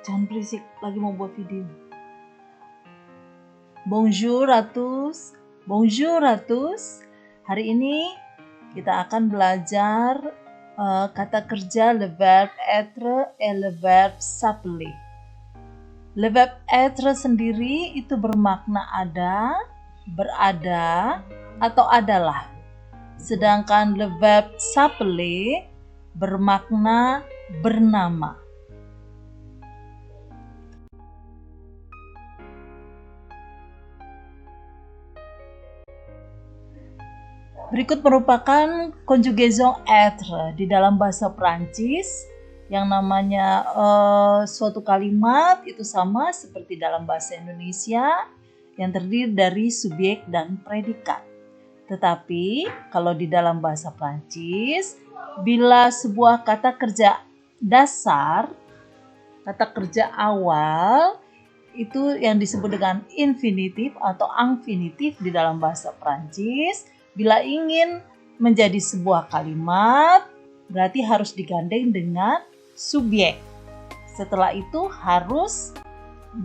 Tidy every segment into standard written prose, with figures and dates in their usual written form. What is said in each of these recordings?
Jangan berisik, lagi mau buat video. Bonjour à tous. Bonjour à tous. Hari ini kita akan belajar kata kerja le verbe être et le verbe s'appeler. Le verbe être sendiri itu bermakna ada, berada, atau adalah. Sedangkan le verbe s'appeler bermakna bernama. Berikut merupakan conjugaison être di dalam bahasa Prancis yang namanya suatu kalimat itu sama seperti dalam bahasa Indonesia yang terdiri dari subjek dan predikat. Tetapi kalau di dalam bahasa Prancis, bila sebuah kata kerja dasar, kata kerja awal, itu yang disebut dengan infinitif atau infinitif di dalam bahasa Prancis. Bila ingin menjadi sebuah kalimat, berarti harus digandeng dengan subjek. Setelah itu harus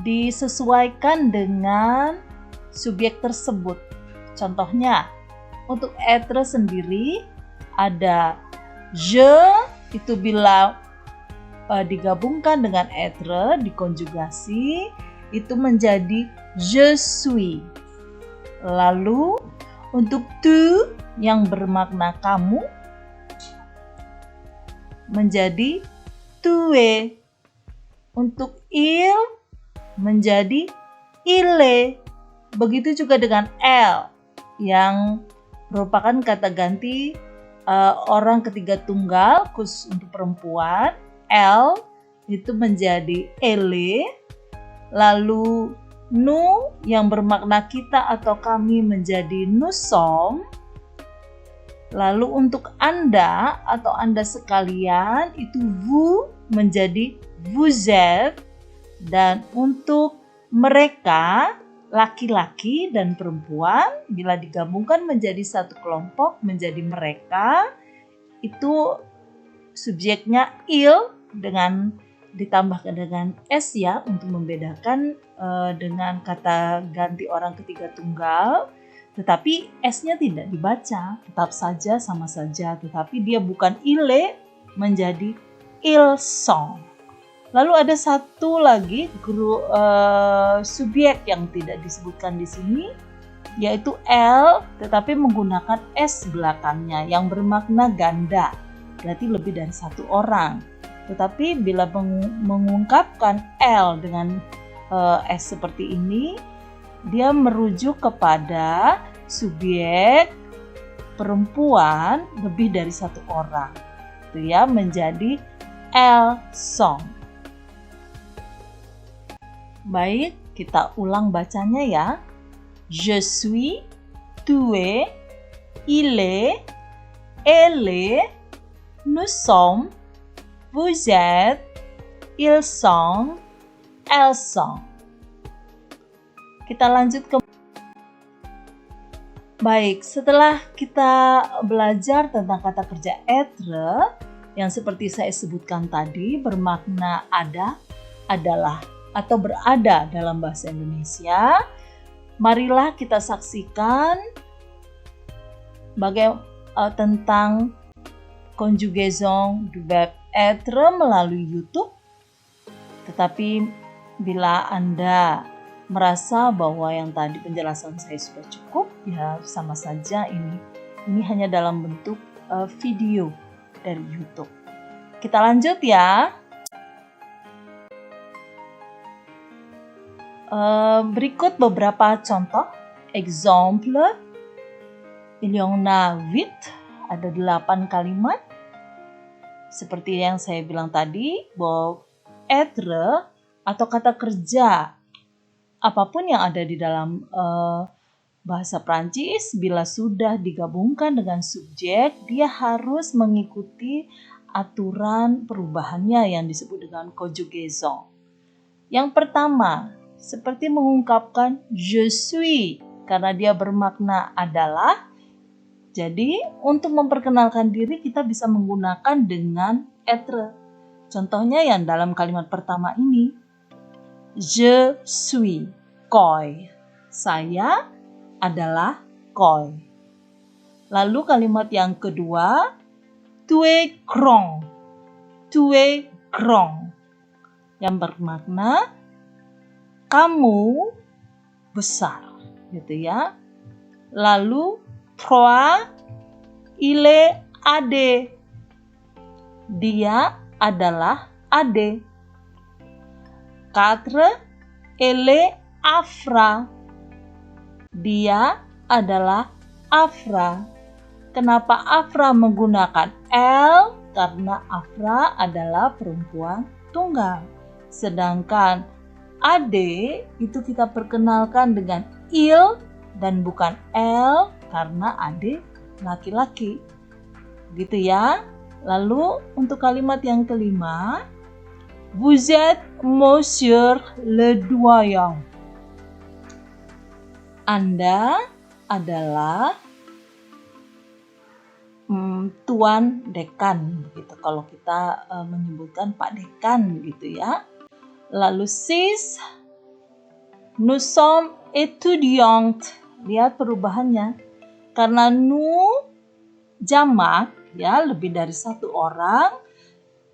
disesuaikan dengan subjek tersebut. Contohnya, untuk être sendiri ada je, itu bila digabungkan dengan être, dikonjugasi, itu menjadi je suis. Lalu untuk tu yang bermakna kamu menjadi tu es. Untuk il menjadi il est. Begitu juga dengan elle yang merupakan kata ganti orang ketiga tunggal khusus untuk perempuan. Elle itu menjadi elle. Lalu nous yang bermakna kita atau kami menjadi nous sommes. Lalu untuk Anda atau Anda sekalian itu vous menjadi vous êtes. Dan untuk mereka laki-laki dan perempuan bila digabungkan menjadi satu kelompok menjadi mereka, itu subjeknya il dengan ditambahkan dengan s ya untuk membedakan dengan kata ganti orang ketiga tunggal, tetapi s-nya tidak dibaca, tetap saja sama saja, tetapi dia bukan ile menjadi ils sont. Lalu ada satu lagi subjek yang tidak disebutkan di sini, yaitu elle, tetapi menggunakan s belakangnya yang bermakna ganda, berarti lebih dari satu orang. Tetapi bila mengungkapkan L dengan S seperti ini, dia merujuk kepada subjek perempuan lebih dari satu orang. Itu ya, menjadi elles sont. Baik, kita ulang bacanya ya. Je suis, tu es, il est, elle est, nous sommes, vous êtes, ils sont, elles sont. Kita lanjut ke Baik, setelah kita belajar tentang kata kerja être yang seperti saya sebutkan tadi bermakna ada, adalah atau berada dalam bahasa Indonesia, marilah kita saksikan tentang conjugaison du verbe être melalui YouTube. Tetapi bila Anda merasa bahwa yang tadi penjelasan saya sudah cukup, ya sama saja ini hanya dalam bentuk video dari YouTube. Kita lanjut ya. Berikut beberapa contoh. Exemple, il y en a 8, ada 8 kalimat. Seperti yang saya bilang tadi, bahwa être atau kata kerja apapun yang ada di dalam bahasa Prancis, bila sudah digabungkan dengan subjek, dia harus mengikuti aturan perubahannya yang disebut dengan conjugaison. Yang pertama, seperti mengungkapkan je suis, karena dia bermakna adalah. Jadi, untuk memperkenalkan diri kita bisa menggunakan dengan être. Contohnya yang dalam kalimat pertama ini, Je suis koi. Saya adalah koi. Lalu kalimat yang kedua, tu es grand. Tu es grand. Yang bermakna kamu besar, gitu ya. Lalu trois, il est ade. Dia adalah ade. Quatre, elle est Afra. Dia adalah Afra. Kenapa Afra menggunakan L? Karena Afra adalah perempuan tunggal. Sedangkan Ade itu kita perkenalkan dengan il dan bukan L karena Ade laki-laki. Gitu ya. Lalu untuk kalimat yang kelima, vous êtes monsieur le doyen. Anda adalah tuan dekan, begitu kalau kita menyebutkan Pak Dekan, gitu ya. Lalu sis, nous sommes étudiantes. Lihat perubahannya. Karena nous jamak, ya, lebih dari satu orang.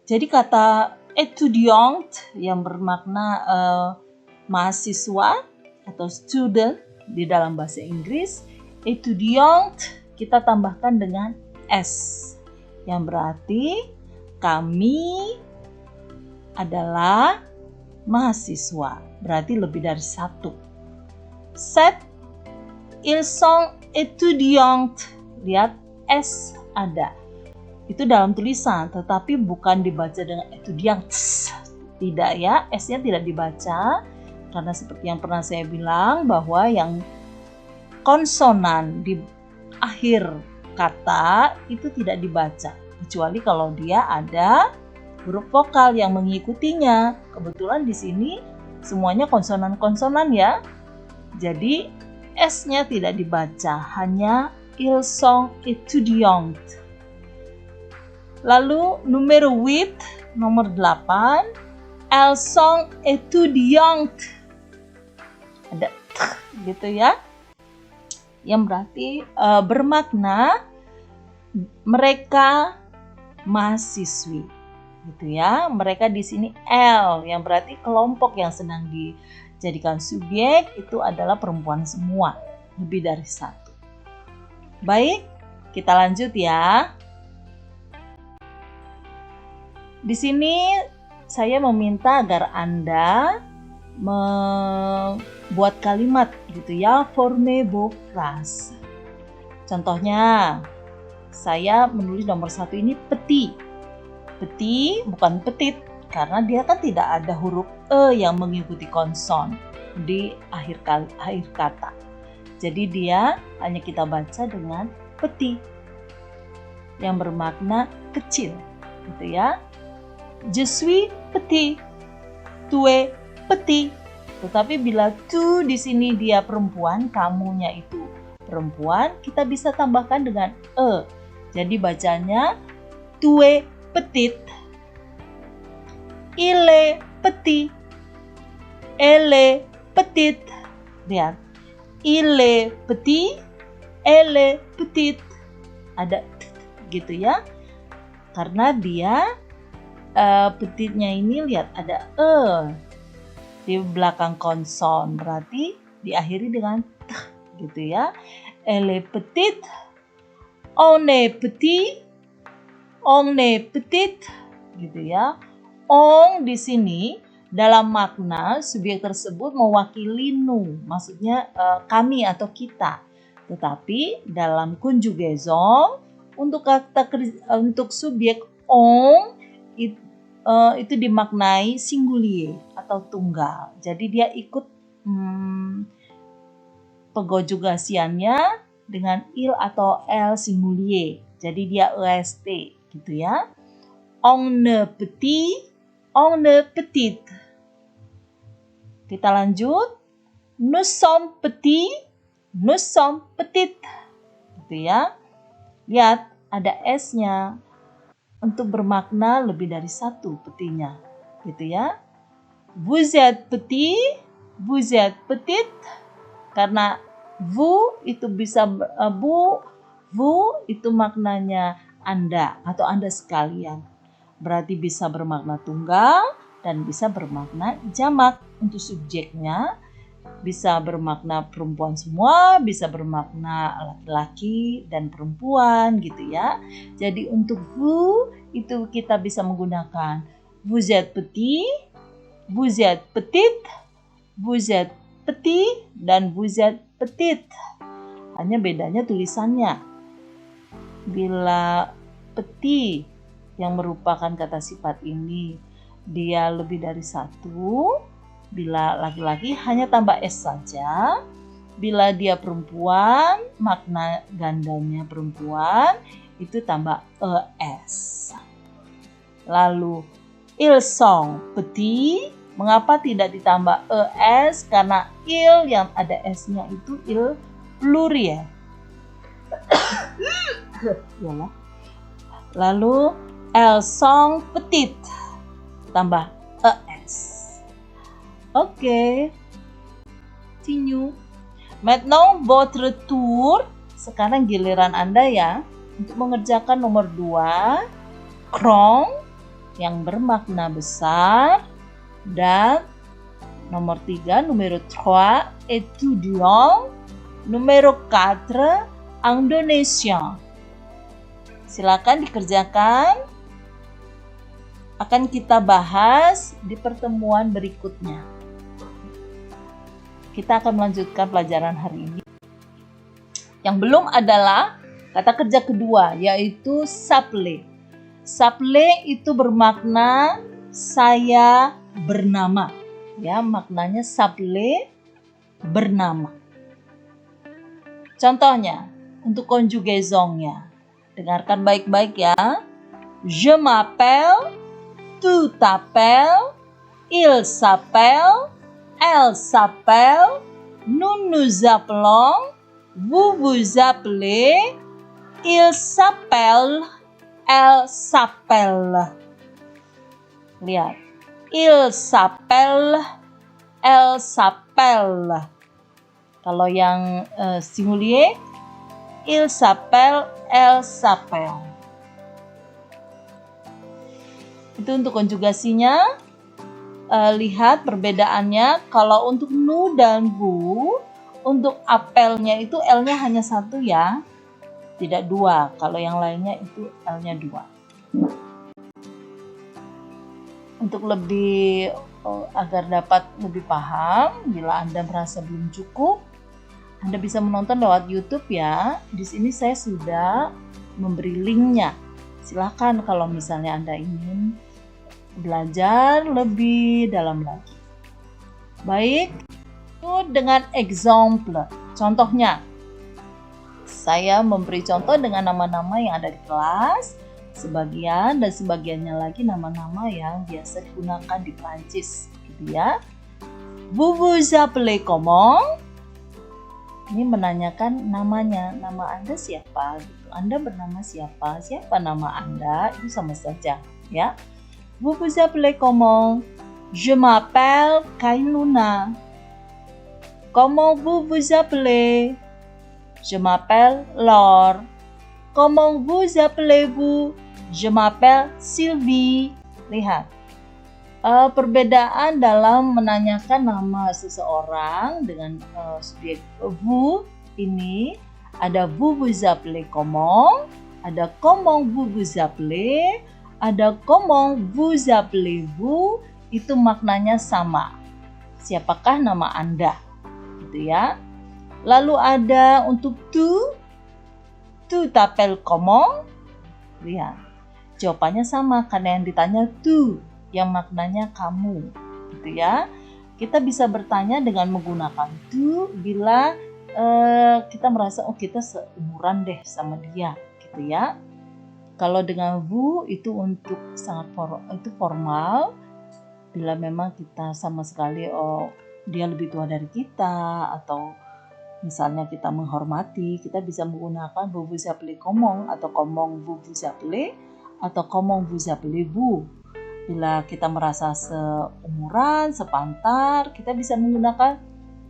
Jadi kata étudiante yang bermakna mahasiswa atau student di dalam bahasa Inggris, étudiante kita tambahkan dengan S, yang berarti kami adalah mahasiswa, berarti lebih dari satu. Set, ils sont étudiantes. Lihat S ada. Itu dalam tulisan, tetapi bukan dibaca dengan étudiants. Tidak ya, S-nya tidak dibaca. Karena seperti yang pernah saya bilang, bahwa yang konsonan di akhir kata itu tidak dibaca. Kecuali kalau dia ada huruf vokal yang mengikutinya. Kebetulan di sini semuanya konsonan-konsonan ya. Jadi S-nya tidak dibaca, hanya ils sont étudiants. Lalu nomor 8, elles sont étudiantes. Ada gitu ya. Yang berarti bermakna mereka mahasiswi. Gitu ya. Mereka di sini L yang berarti kelompok yang sedang dijadikan subjek itu adalah perempuan semua, lebih dari satu. Baik, kita lanjut ya. Di sini saya meminta agar Anda membuat kalimat gitu ya, forme vos phrases. Contohnya, saya menulis nomor 1 ini petit. Petit bukan petit, karena dia kan tidak ada huruf E yang mengikuti konson di akhir kata. Jadi dia hanya kita baca dengan petit, yang bermakna kecil, gitu ya. Je suis petit, tu es petit. Tetapi bila tu di sini dia perempuan, kamunya itu perempuan, kita bisa tambahkan dengan e. Jadi bacanya tu es petite, il est petit, elle est petite. Lihat, il est petit, elle est petite. Ada gitu ya. Karena dia petitnya ini lihat ada e di belakang konson, berarti diakhiri dengan t gitu ya. Elle est petite, on est petit, on est petite gitu ya. On di sini dalam makna subjek tersebut mewakili nous, maksudnya kami atau kita. Tetapi dalam conjugaison untuk subjek on itu dimaknai singulier atau tunggal. Jadi dia ikut pengonjugasiannya dengan il atau l singulier. Jadi dia est gitu ya. On ne petit, on ne petite. Kita lanjut. Nous sommes petits, nous sommes petites. Gitu ya. Lihat ada S-nya untuk bermakna lebih dari satu petinya. Gitu ya. Vous êtes petit, vous êtes petite. Karena vous itu bisa vous itu maknanya Anda atau Anda sekalian. Berarti bisa bermakna tunggal dan bisa bermakna jamak. Untuk subjeknya bisa bermakna perempuan semua, bisa bermakna laki-laki dan perempuan gitu ya. Jadi untuk vous itu kita bisa menggunakan vous êtes petit, vous êtes petite, vous êtes petit, dan vous êtes petite. Hanya bedanya tulisannya. Bila petit yang merupakan kata sifat ini dia lebih dari satu, bila laki-laki hanya tambah S saja. Bila dia perempuan, makna gandanya perempuan, itu tambah ES. Lalu, ils sont petits. Mengapa tidak ditambah ES? Karena il yang ada S-nya itu il pluriel. Yalah. Lalu, elles sont petites. Tambah ES. Oke. Continue. Maintenant votre tour. Sekarang giliran Anda ya untuk mengerjakan nomor 2. Grand yang bermakna besar, dan nomor 3, numero 3, étudiant, numero 4, Indonésien. Silakan dikerjakan. Akan kita bahas di pertemuan berikutnya. Kita akan melanjutkan pelajaran hari ini. Yang belum adalah kata kerja kedua, yaitu s'appeler. S'appeler itu bermakna saya bernama. Ya, maknanya s'appeler bernama. Contohnya, untuk conjugaisonnya. Dengarkan baik-baik ya. Je m'appelle, tu t'appelles, il s'appelle, elle s'appelle, nous nous appelons, vous vous appelez, il s'appelle, elle s'appelle. Lihat. Il s'appelle, elle s'appelle. Kalau yang singulier, il s'appelle, elle s'appelle. Itu untuk konjugasinya. Lihat perbedaannya. Kalau untuk nous dan vous, untuk appelnya itu L-nya hanya satu ya, tidak dua. Kalau yang lainnya itu L-nya dua. Untuk lebih agar dapat lebih paham, bila Anda merasa belum cukup, Anda bisa menonton lewat YouTube ya. Di sini saya sudah memberi linknya. Silakan kalau misalnya Anda ingin belajar lebih dalam lagi. Baik, itu dengan example. Contohnya, saya memberi contoh dengan nama-nama yang ada di kelas. Sebagian dan sebagiannya lagi nama-nama yang biasa digunakan di Prancis, gitu ya. Vous vous appelez comment? Ini menanyakan namanya, nama Anda siapa? Gitu. Anda bernama siapa? Siapa nama Anda? Itu sama saja, ya. Vous vous appelez comment? Je m'appelle Kailuna. Comment vous vous appelez? Je m'appelle Laure. Comment vous appelez-vous? Je m'appelle Sylvie. Lihat. Perbedaan dalam menanyakan nama seseorang dengan subjek vous ini, ada vous vous appelez comment, ada comment vous vous appelez, ada comment vous appelez-vous, itu maknanya sama. Siapakah nama Anda? Gitu ya. Lalu ada untuk tu t'appelles comment? Lihat. Jawabannya sama karena yang ditanya tu, yang maknanya kamu. Gitu ya. Kita bisa bertanya dengan menggunakan tu bila kita merasa kita seumuran deh sama dia, gitu ya. Kalau dengan vous itu untuk sangat formal, bila memang kita sama sekali dia lebih tua dari kita, atau misalnya kita menghormati, kita bisa menggunakan vous vous appelez comment, atau comment vous vous appelez, atau comment vous appelez-vous. Bila kita merasa seumuran, sepantar, kita bisa menggunakan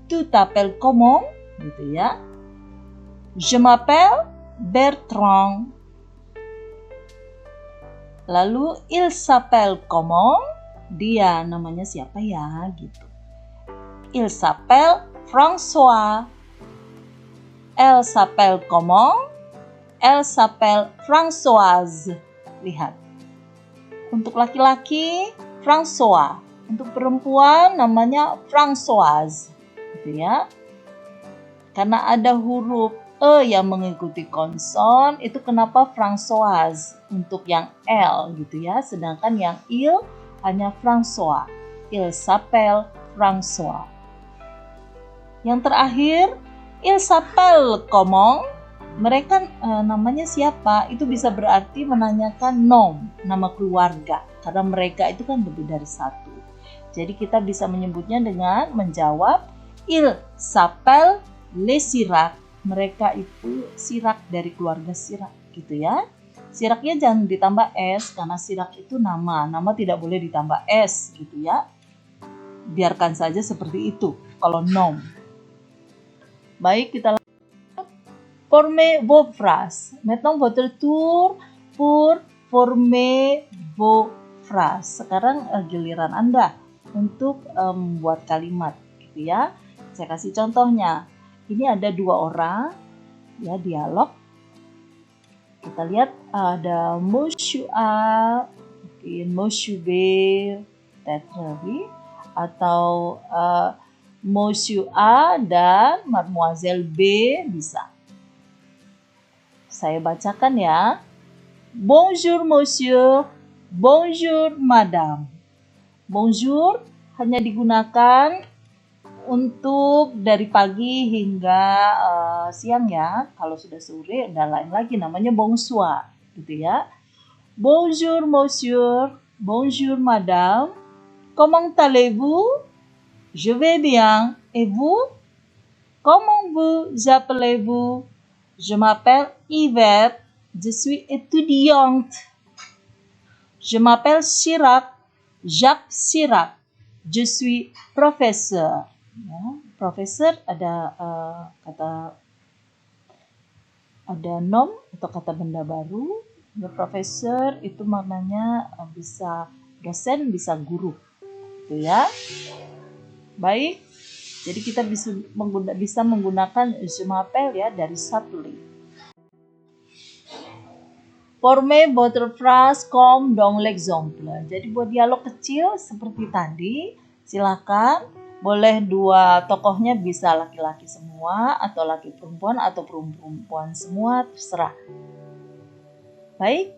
tu t'appelles comment, gitu ya. Je m'appelle Bertrand. Lalu il s'appelle comment? Dia namanya siapa ya, gitu. Il s'appelle François. Elle s'appelle comment? Elle s'appelle Françoise. Lihat. Untuk laki-laki, François. Untuk perempuan, namanya Françoise. Gitu ya. Karena ada huruf E yang mengikuti konson, itu kenapa Françoise untuk yang L gitu ya. Sedangkan yang il hanya François. Il s'appelle François. Yang terakhir, il s'appelle comment? Mereka namanya siapa? Itu bisa berarti menanyakan nom, nama keluarga. Karena mereka itu kan lebih dari satu. Jadi kita bisa menyebutnya dengan menjawab il s'appelle les Sirac. Mereka itu Sirac dari keluarga Sirac gitu ya. Siracnya jangan ditambah S karena Sirac itu nama. Nama tidak boleh ditambah S gitu ya. Biarkan saja seperti itu kalau nom. Baik, kita formez vos phrases. Maintenant votre tour pour former vos phrases. Sekarang giliran Anda untuk membuat kalimat gitu ya. Saya kasih contohnya. Ini ada dua orang ya, dialog. Kita lihat ada Monsieur A, Monsieur B, atau Monsieur A dan Mademoiselle B bisa. Saya bacakan ya. Bonjour monsieur, bonjour madame. Bonjour hanya digunakan untuk dari pagi hingga siang ya. Kalau sudah sore udah lain lagi, namanya bonsoir gitu ya. Bonjour monsieur, bonjour madame. Comment allez-vous? Je vais bien. Et vous? Comment vous appelez-vous? Je m'appelle Yvette, je suis étudiante. Je m'appelle Chirac, Jacques Chirac, je suis professeur. Ya, profesor ada ada nom atau kata benda baru. Ya, profesor itu maknanya bisa dosen, bisa guru, gitu ya. Baik. Jadi kita bisa menggunakan je m'appelle ya dari satu link. Formez votre phrase comme dans l'exemple. Jadi buat dialog kecil seperti tadi, silakan. Boleh dua tokohnya bisa laki-laki semua atau laki perempuan atau perempuan semua, terserah. Baik.